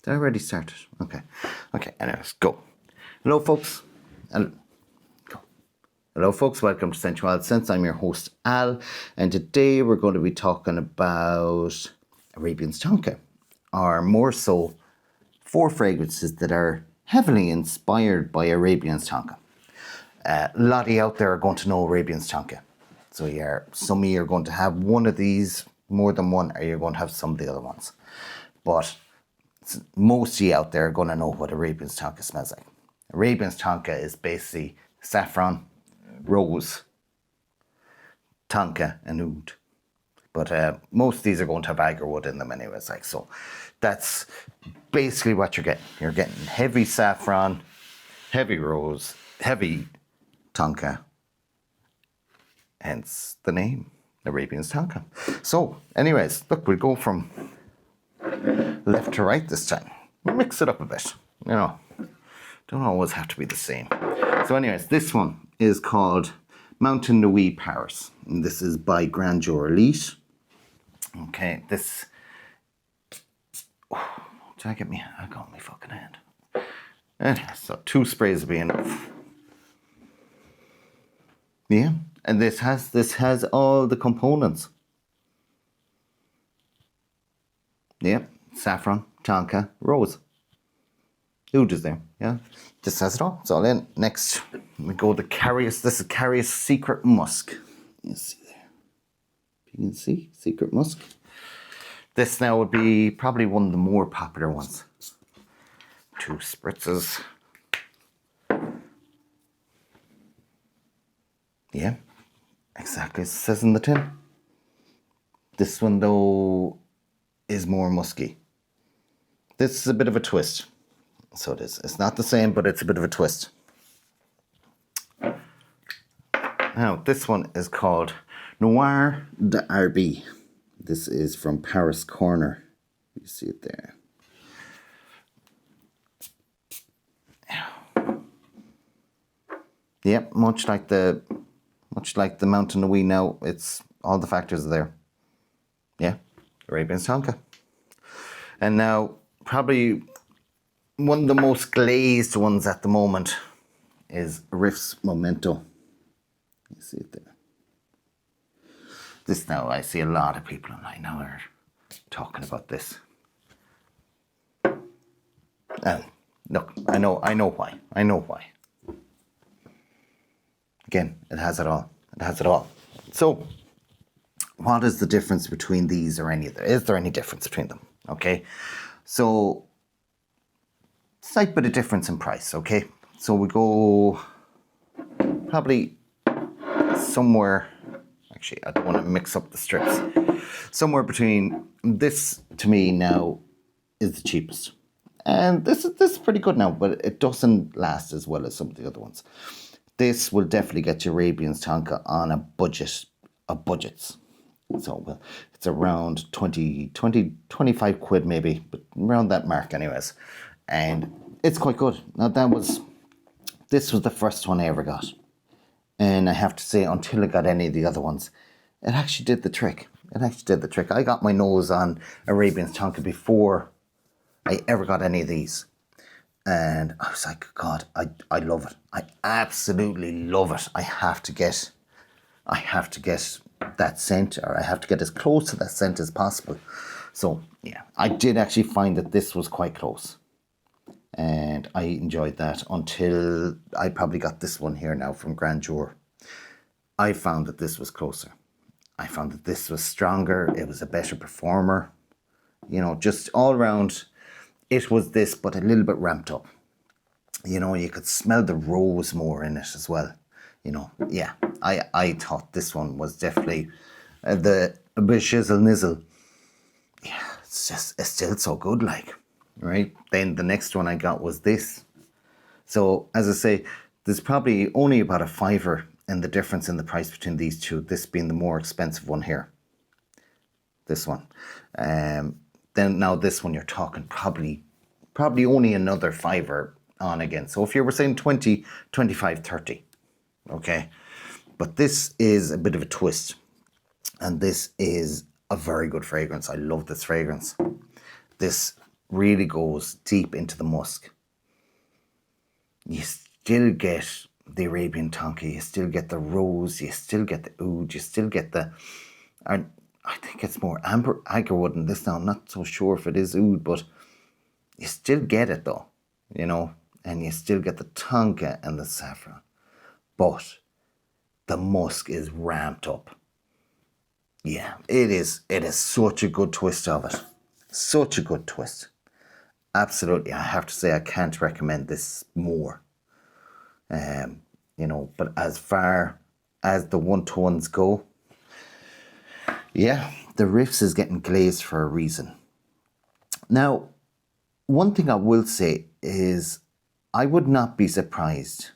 Did I already start it? Okay. Okay, anyways, go. Hello, folks. Go. Hello, folks. Welcome to Sensual Sense. I'm your host, Al. And today we're going to be talking about Arabians Tonka. Or more so, 4 fragrances that are heavily inspired by Arabians Tonka. A lot of you out there are going to know Arabians Tonka. So some of you are going to have one of these, more than one, or you're going to have some of the other ones. But most of you out there are going to know what Arabians Tonka smells like. Arabians Tonka is basically saffron, rose, tonka, and oud. But most of these are going to have agarwood in them anyways. So that's basically what you're getting. You're getting heavy saffron, heavy rose, heavy tonka. Hence the name, Arabians Tonka. So anyways, look, we'll go from left to right this time. We'll mix it up a bit. Don't always have to be the same. So anyways, this one is called Mountain Nuit Paris. And this is by Grandeur Elite. Okay, this... Oh, I got my fucking hand. Anyway, so 2 sprays will be enough. Yeah, and this has all the components. Yeah, saffron, tonka, rose. Oud is there, yeah. This has it all. It's all in. Next, we go to Carius. This is Carius Secret Musk. You see there. You can see Secret Musk. This now would be probably one of the more popular ones. 2 spritzes. Yeah, exactly as it says in the tin. This one though is more musky. This is a bit of a twist. So it is. It's not the same, but it's a bit of a twist. Now, this one is called Noir d'Arby. This is from Paris Corner. You see it there. Yeah, much like the Mountain Nuit now, it's all the factors are there. Yeah, Arabians Tonka. And now, probably one of the most glazed ones at the moment is Riff's Memento. You see it there. This now, I see a lot of people online now are talking about this. And look, I know why. Again, it has it all. So, what is the difference between these or any of them? Is there any difference between them? Okay, so slight bit of difference in price. Okay, so we go probably somewhere. Actually, I don't want to mix up the strips. Somewhere between this to me now is the cheapest, and this is pretty good now, but it doesn't last as well as some of the other ones. This will definitely get your Arabians Tonka on a budget of budgets. So, well, it's around 25 quid maybe, but around that mark anyways. And it's quite good. Now this was the first one I ever got. And I have to say, until I got any of the other ones, it actually did the trick. I got my nose on Arabians Tonka before I ever got any of these. And I was like, God, I love it. I absolutely love it. I have to get that scent, or I have to get as close to that scent as possible. So yeah, I did actually find that this was quite close. And I enjoyed that until I probably got this one here now from Grandeur. I found that this was closer. I found that this was stronger. It was a better performer. Just all around, it was this, but a little bit ramped up. You could smell the rose more in it as well. Yeah, I thought this one was definitely the Beshizzle Nizzle. Yeah, it's still so good, like, right? Then the next one I got was this. So, as I say, there's probably only about a $5 in the difference in the price between these two, this being the more expensive one here. This one. Then now this one you're talking probably only another $5 on again. So if you were saying 20, 25, 30. Okay. But this is a bit of a twist. And this is a very good fragrance. I love this fragrance. This really goes deep into the musk. You still get the Arabian Tonka, you still get the rose, you still get the oud, you still get the, I think it's more amber agarwood in this now. I'm not so sure if it is oud, but you still get it though, you know, and you still get the Tonka and the saffron. But the musk is ramped up. Yeah, it is such a good twist of it. Such a good twist. Absolutely, I have to say I can't recommend this more. You know, but as far as the one-to-ones go, yeah, the Riffs is getting glazed for a reason. Now, one thing I will say is I would not be surprised,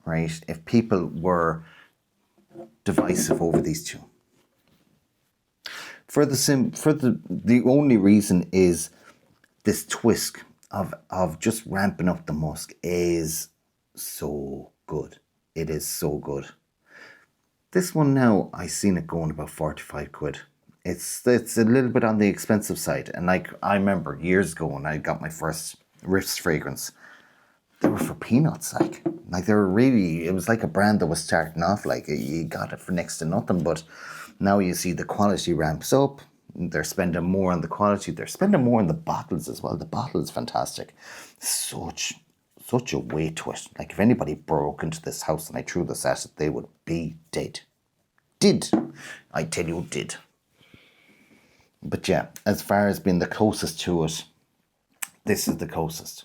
right, if people were divisive over these two. The only reason is this twist of just ramping up the musk is so good. It is so good. This one now, I seen it going about 45 quid. It's a little bit on the expensive side. And like, I remember years ago when I got my first Riffs fragrance, they were for peanuts, like they were really, it was like a brand that was starting off, like you got it for next to nothing. But now you see the quality ramps up. They're spending more on the quality. They're spending more on the bottles as well. The bottle is fantastic. Such a weight to it. Like if anybody broke into this house and I threw this at it, they would be dead. Did. I tell you, did. But yeah, as far as being the closest to it, this is the closest.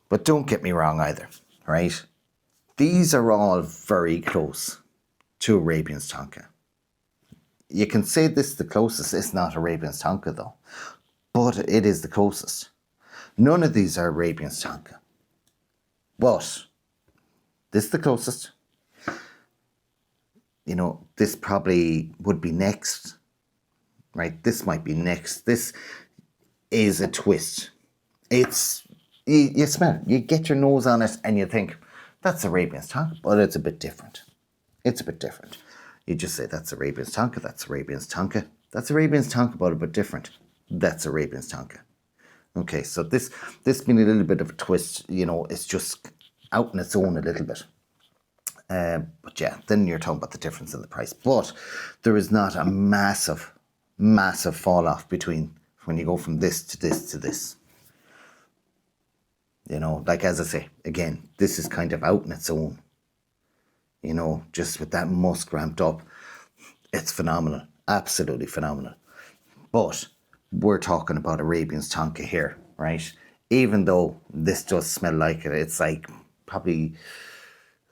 But don't get me wrong either, right? These are all very close to Arabians Tonka. You can say this is the closest. It's not Arabians Tonka though, but it is the closest. None of these are Arabians Tonka, but this is the closest. You know, this probably would be next, right? This might be next. This is a twist. It's, you smell it, you get your nose on it and you think, that's Arabians Tonka, but it's a bit different. It's a bit different. You just say, that's Arabians Tonka, that's Arabians Tonka. That's Arabians Tonka, but a bit different. That's Arabians Tonka. Okay, so this being a little bit of a twist, you know, it's just out on its own a little bit. But yeah, then you're talking about the difference in the price. But there is not a massive fall off between when you go from this to this to this. You know, like as I say, again, this is kind of out on its own. You know, just with that musk ramped up, it's phenomenal. Absolutely phenomenal. But we're talking about Arabians Tonka here, right? Even though this does smell like it, it's like probably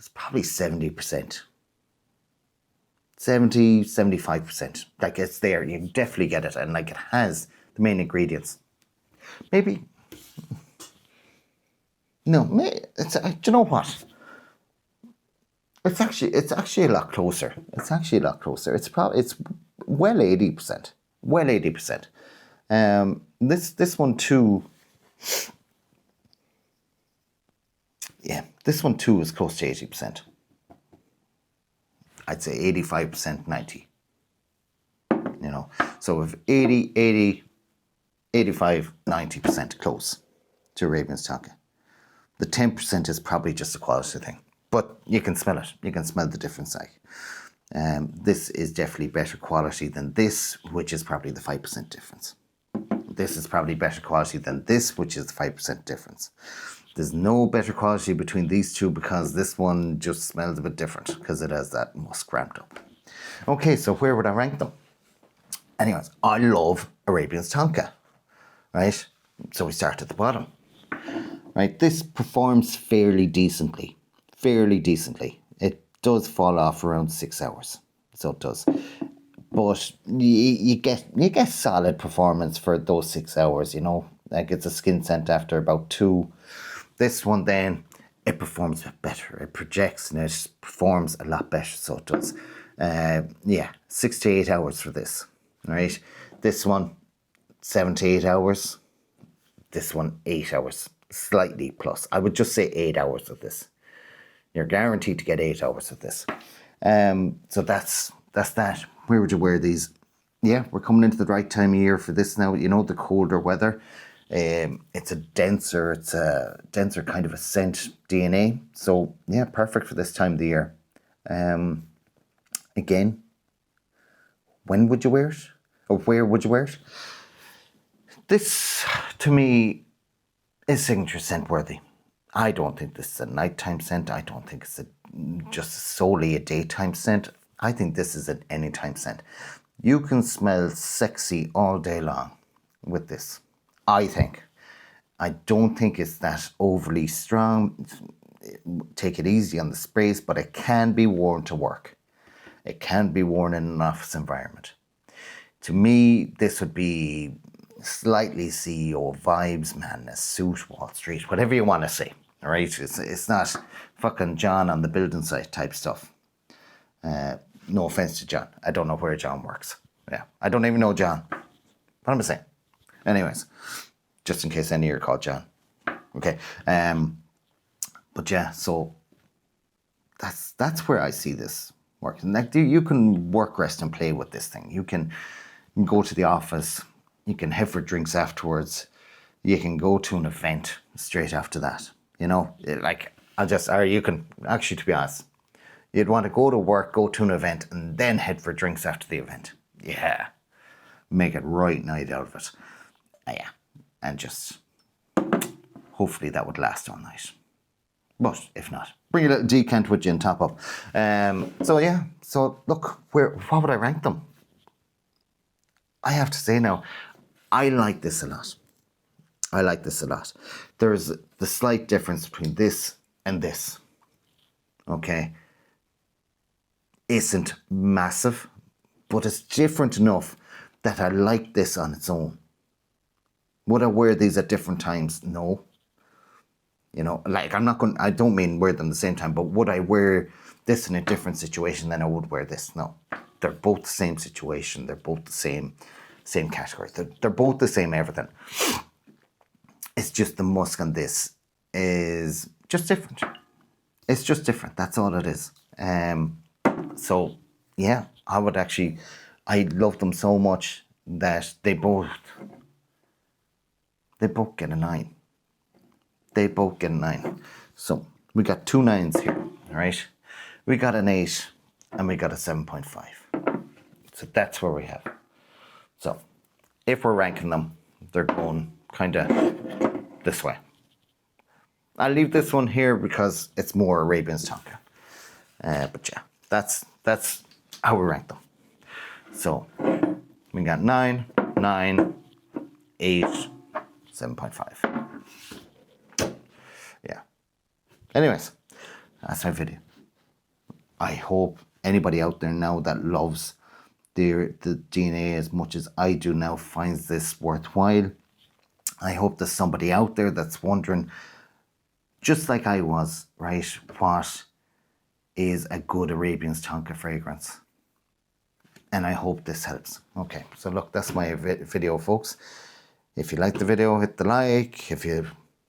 70%. 70, 75%. Like it's there. You definitely get it. And like it has the main ingredients. Maybe. No, it's, do you know what? It's actually a lot closer. It's actually a lot closer. It's well 80%. Well 80%. This one too. Yeah, this one too is close to 80%. I'd say 85%, 90. You know, so if 80, 85, 90% close to Arabians Tonka. The 10% is probably just a quality thing. But you can smell it. You can smell the difference. Like, this is definitely better quality than this, which is probably the 5% difference. This is probably better quality than this, which is the 5% difference. There's no better quality between these two because this one just smells a bit different because it has that musk ramped up. Okay, so where would I rank them? Anyways, I love Arabians Tonka, right? So we start at the bottom, right? This performs fairly decently. It does fall off around 6 hours, so it does. But you get solid performance for those 6 hours, you know. Like it's a skin scent after about 2. This one then, it performs a bit better. It projects and it performs a lot better, so it does. 6 to 8 hours for this, right? This one, 7 to 8 hours. This one, 8 hours, slightly plus. I would just say 8 hours of this. You're guaranteed to get 8 hours of this. So that's that. Where would you wear these? yeah, we're coming into the right time of year for this now. You know, the colder weather. It's a denser kind of a scent DNA. So yeah, perfect for this time of the year. Again, when would you wear it? Or where would you wear it? This, to me, is signature scent worthy. I don't think this is a nighttime scent. I don't think it's just solely a daytime scent. I think this is an anytime scent. You can smell sexy all day long with this, I think. I don't think it's that overly strong. Take it easy on the sprays, but it can be worn to work. It can be worn in an office environment. To me, this would be slightly CEO vibes, man, a suit, Wall Street, whatever you want to say, all right? It's not fucking John on the building site type stuff. No offense to John. I don't know where John works. Yeah, I don't even know John. What am I saying? Anyways, just in case any of you are called John. Okay. But yeah, so that's where I see this working. Like, you can work, rest, and play with this thing. You can go to the office. You can head for drinks afterwards. You can go to an event straight after that. You know, like, or you can, actually, to be honest, you'd want to go to work, go to an event, and then head for drinks after the event. Yeah. Make it right night out of it. Yeah. And just, hopefully that would last all night. But if not, bring a little decant with you and top up. So yeah, so look, what would I rank them? I have to say now, I like this a lot. I like this a lot. There's the slight difference between this and this. Okay. Isn't massive, but it's different enough that I like this on its own. Would I wear these at different times? No. You know, like, I don't mean wear them at the same time, but would I wear this in a different situation than I would wear this? No. They're both the same situation. They're both the same category. They're both the same everything. It's just the musk on this is just different. It's just different. That's all it is. So yeah, I love them so much that they both get a 9. They both get a 9. So we got 2 9s here, all right? We got an 8 and we got a 7.5. So that's where we have. So if we're ranking them, they're going kind of this way. I'll leave this one here because it's more Arabians Tonka. But yeah, that's how we rank them. So we got 9, 9, 8, 7.5. Yeah. Anyways, that's my video. I hope anybody out there now that loves the DNA as much as I do now finds this worthwhile. I hope there's somebody out there that's wondering, just like I was, right, what is a good Arabians Tonka fragrance? And I hope this helps. Okay, so look, that's my video, folks. If you like the video, hit the like. If you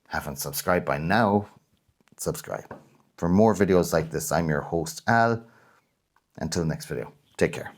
haven't subscribed by now, subscribe. For more videos like this, I'm your host, Al. Until next video, take care.